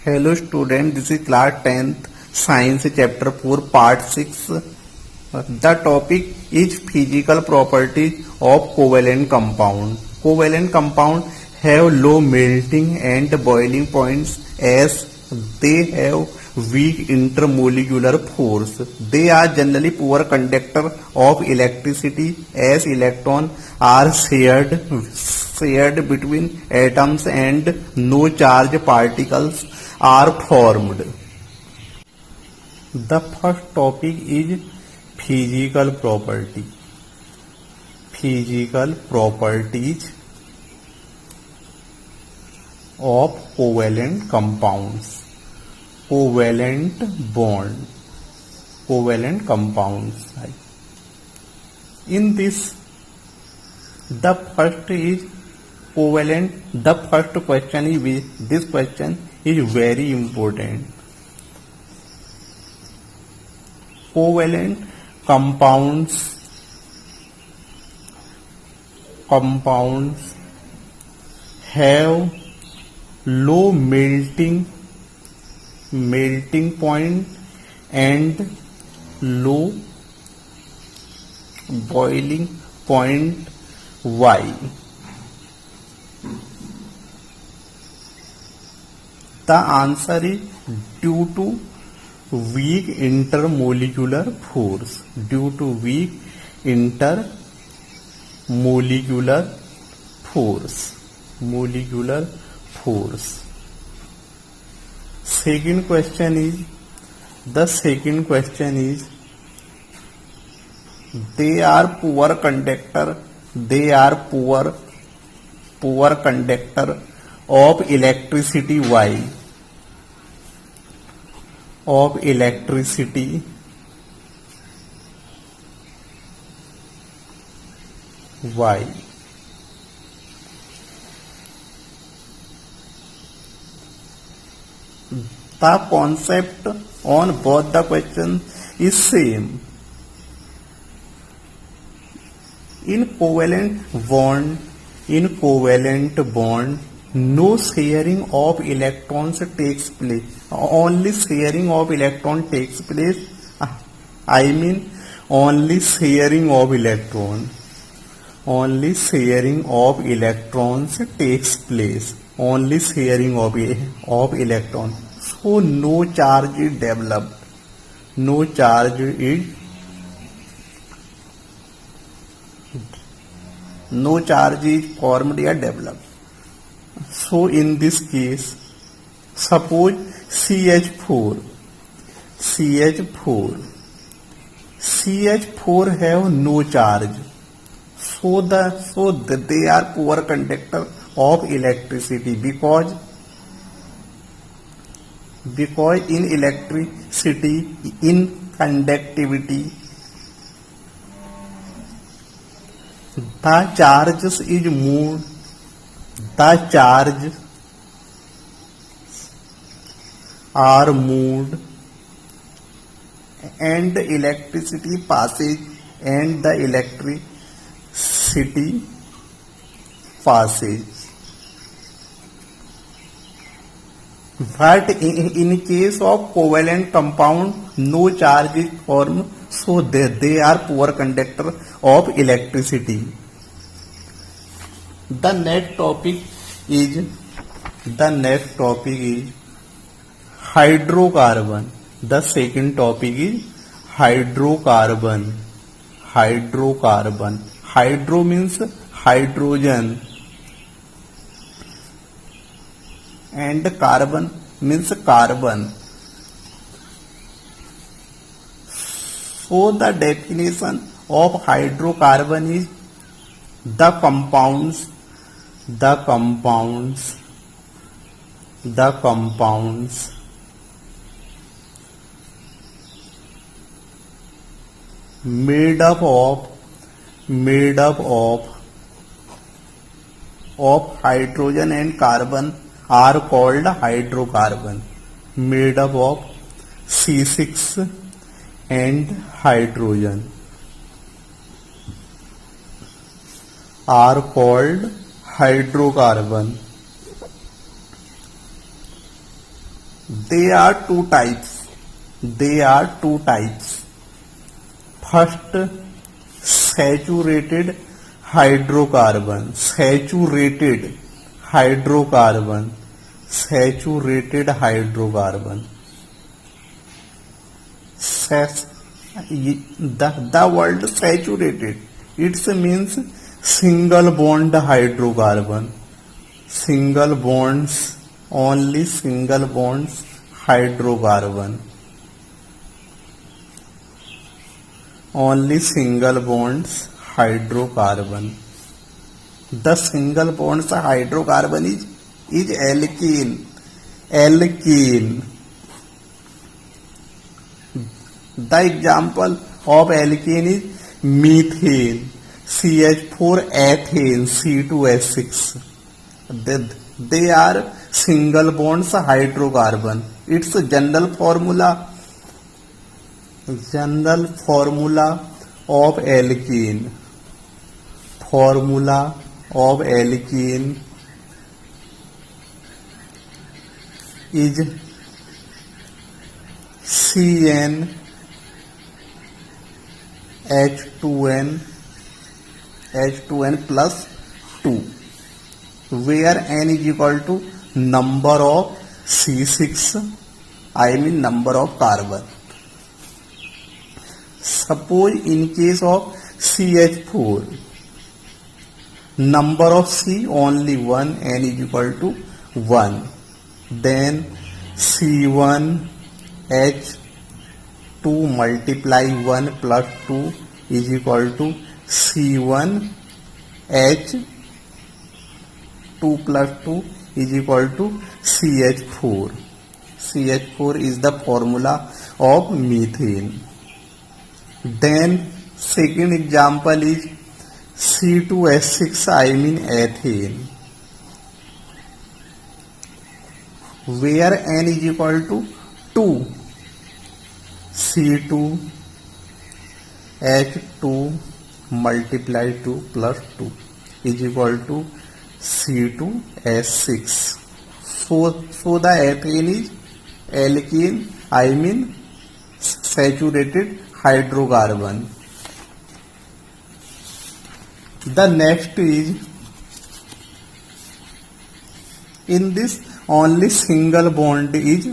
Hello student, this is class 10th science chapter 4 part 6. The topic is physical properties of covalent compound. Covalent compound have low melting and boiling points as they have weak intermolecular force. They are generally poor conductor of electricity as electrons are shared between atoms and no charge particles are formed. The first topic is physical property. Physical properties of covalent compounds. Covalent bond. Covalent compounds. In this, the first is covalent. The first question is this question is very important. Covalent compounds have low melting point and low boiling point. Why? The answer is due to weak intermolecular force. Due to weak intermolecular force. Molecular force. Second question is they are poor conductor. They are poor conductor of electricity. Why? Of electricity. Why? The concept on both the questions is same. In covalent bond, no sharing of electrons takes place. Only sharing of electron takes place. Only sharing of electron. Only sharing of electrons takes place. Only sharing of electron. So no charge is developed. No charge is formed or developed. So in this case, suppose CH4 have no charge. So they are poor conductor of electricity because in electricity, in conductivity, the charges is moved. The charge are moved and electricity passes and the electricity passes. But in case of covalent compound, no charge is formed, so they are poor conductor of electricity. The next topic is hydrocarbon. The second topic is hydrocarbon. Hydro means hydrogen and carbon means carbon. So the definition of hydrocarbon is the compounds made up of hydrogen and carbon are called hydrocarbon. Made up of C6 and hydrogen are called hydrocarbon. There are two types. There are two types. First, saturated hydrocarbon. Saturated hydrocarbon. Saturated hydrocarbon. The word saturated, it means single bond hydrocarbon. Single bonds, only single bonds hydrocarbon. Only single bonds hydrocarbon. The single bonds hydrocarbon is alkene. Alkene. The example of alkene is methane, CH4 ethane, C2H6. They are single bonds hydrocarbon. Its general formula of alkene. Formula of alkene is H2N plus 2, where N is equal to number of C6, number of carbon. Suppose in case of CH4, number of C only 1, N is equal to 1. Then C1H2 multiply 1 plus 2 is equal to C1H2 plus 2 is equal to CH4. CH4 is the formula of methane. Then second example is C2H6, ethane, where N is equal to 2. C2H2 multiply 2 plus 2 is equal to C2H6. So the ethane is alkene, saturated hydrocarbon. The next is, in this only single bond is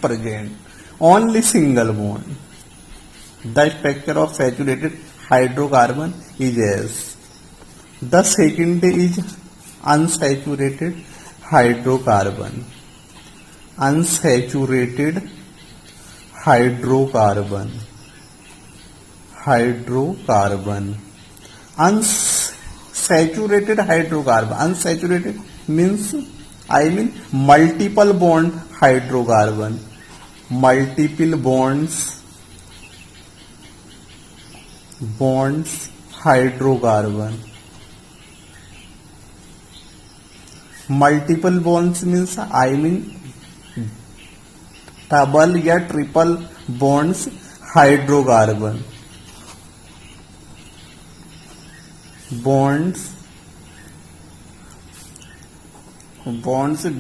present. Only single bond. The structure of saturated hydrocarbon is S. The second is unsaturated hydrocarbon. Unsaturated hydrocarbon. Unsaturated hydrocarbon. Unsaturated means multiple bond hydrocarbon. Multiple bonds hydrocarbon. Multiple bonds means double या triple bonds hydrocarbon. Bonds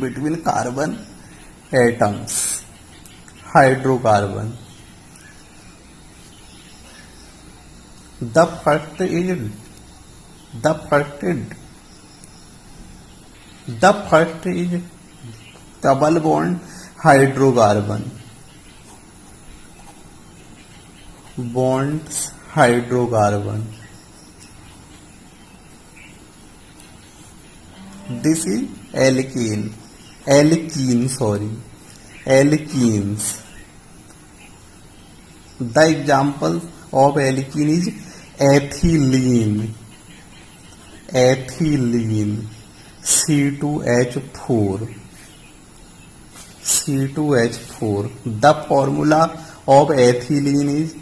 between carbon atoms. Hydrocarbon. The first is double bond hydrocarbon. Bonds hydrocarbon. This is alkenes. The example of alkene is ethylene, C2H4. The formula of ethylene is,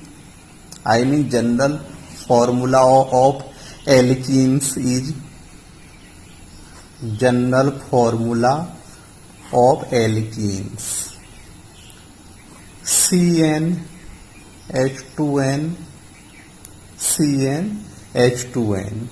general formula of alkenes is CnH2n.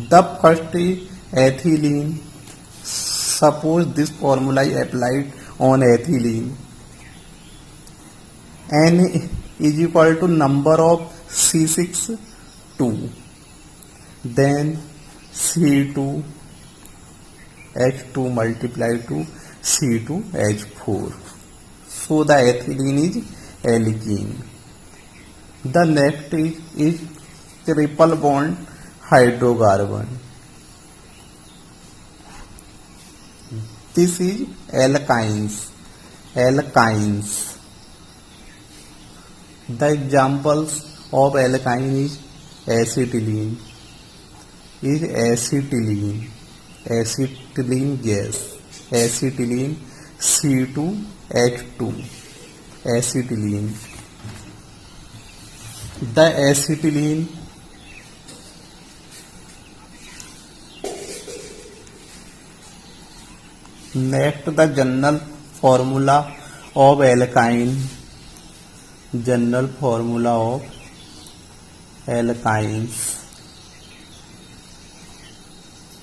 The first is ethylene. Suppose this formula is applied on ethylene. N is equal to number of C6 2, then C2 H2 multiplied to C2 H4. So the ethylene is alkene. The next is triple bond hydrocarbon. This is alkynes. The examples of alkyne is acetylene. Acetylene gas. Acetylene C2H2. Acetylene. The acetylene next the general formula of alkyne. General formula of alkynes.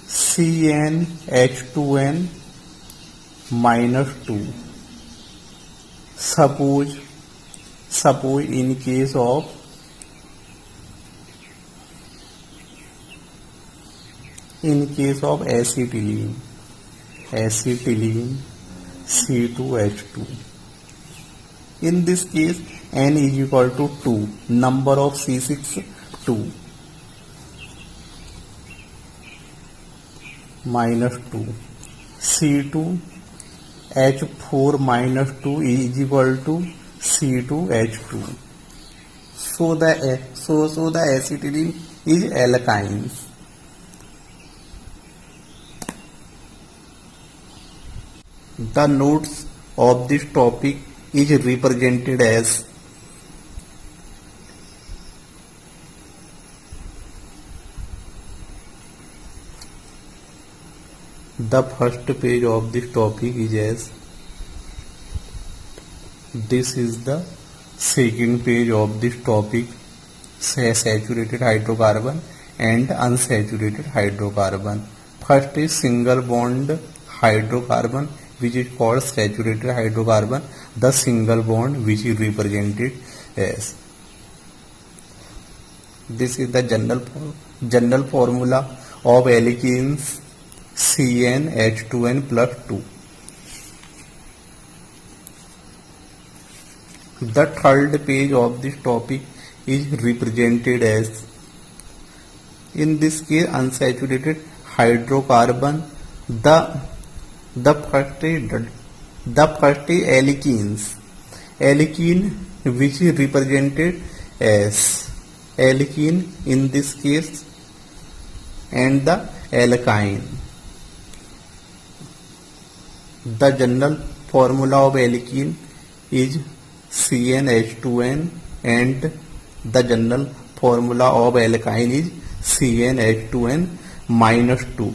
CnH2n -2. Suppose in case of acetylene C2H2. In this case N is equal to 2, number of C6 2 -2, C2 H4 -2 is equal to C2H2. So the acetylene is alkynes. The notes of this topic is represented as the first page of this topic is as this is the second page of this topic, saturated hydrocarbon and unsaturated hydrocarbon. First is single bond hydrocarbon, which is called saturated hydrocarbon, the single bond which is represented as. This is the general formula of alkenes CnH2n plus 2. The third page of this topic is represented as, in this case, unsaturated hydrocarbon. The first is alkenes. Alkene which is represented as alkene in this case, and the alkyne. The general formula of alkene is CnH2n and the general formula of alkyne is CnH2n -2.